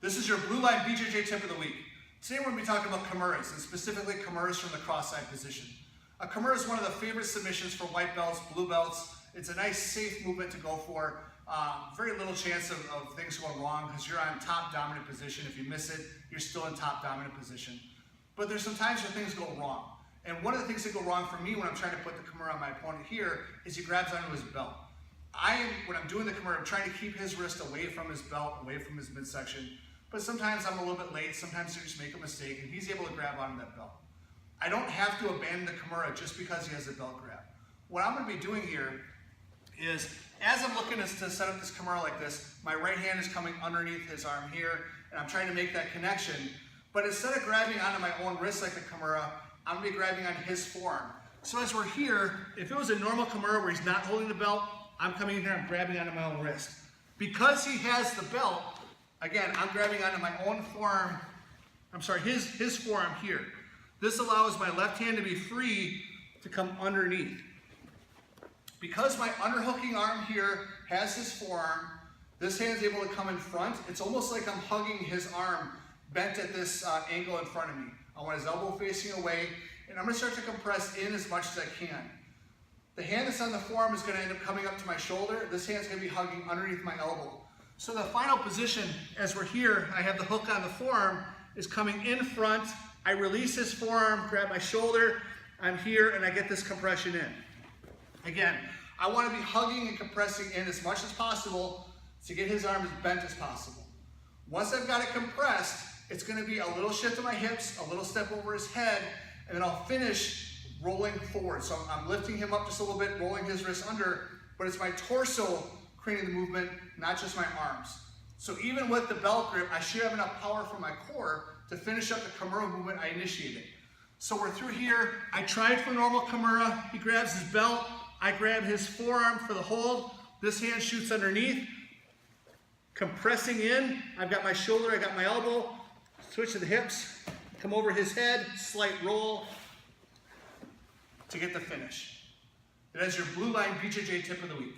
This is your Blue Line BJJ tip of the week. Today we're going to be talking about Kimuras, and specifically Kimuras from the cross-side position. A Kimura is one of the favorite submissions for white belts, blue belts. It's a nice, safe movement to go for. Very little chance of things going wrong because you're on top dominant position. If you miss it, you're still in top dominant position. But there's some times when things go wrong. And one of the things that go wrong for me when I'm trying to put the Kimura on my opponent here is he grabs onto his belt. When I'm doing the Kimura, I'm trying to keep his wrist away from his belt, away from his midsection. But sometimes I'm a little bit late, sometimes I just make a mistake, and he's able to grab onto that belt. I don't have to abandon the Kimura just because he has a belt grab. What I'm going to be doing here is, as I'm looking to set up this Kimura like this, my right hand is coming underneath his arm here, and I'm trying to make that connection. But instead of grabbing onto my own wrist like the Kimura, I'm going to be grabbing onto his forearm. So as we're here, if it was a normal Kimura where he's not holding the belt, I'm coming in here, I'm grabbing onto my own wrist. Because he has the belt, again, I'm grabbing onto my own forearm, his forearm here. This allows my left hand to be free to come underneath. Because my underhooking arm here has his forearm, this hand's able to come in front. It's almost like I'm hugging his arm bent at this angle in front of me. I want his elbow facing away, and I'm going to start to compress in as much as I can. The hand that's on the forearm is going to end up coming up to my shoulder. This hand's going to be hugging underneath my elbow. So the final position, as we're here, I have the hook on the forearm, is coming in front. I release his forearm, grab my shoulder, I'm here, and I get this compression in. Again, I want to be hugging and compressing in as much as possible to get his arm as bent as possible. Once I've got it compressed, it's going to be a little shift of my hips, a little step over his head, and then I'll finish rolling forward. So I'm lifting him up just a little bit, rolling his wrist under, but it's my torso creating the movement, not just my arms. So even with the belt grip, I should have enough power from my core to finish up the Kimura movement I initiated. So we're through here. I tried for normal Kimura. He grabs his belt. I grab his forearm for the hold. This hand shoots underneath. Compressing in. I've got my shoulder, I got my elbow. Switch to the hips. Come over his head. Slight roll to get the finish. That is your Blue Line BJJ tip of the week.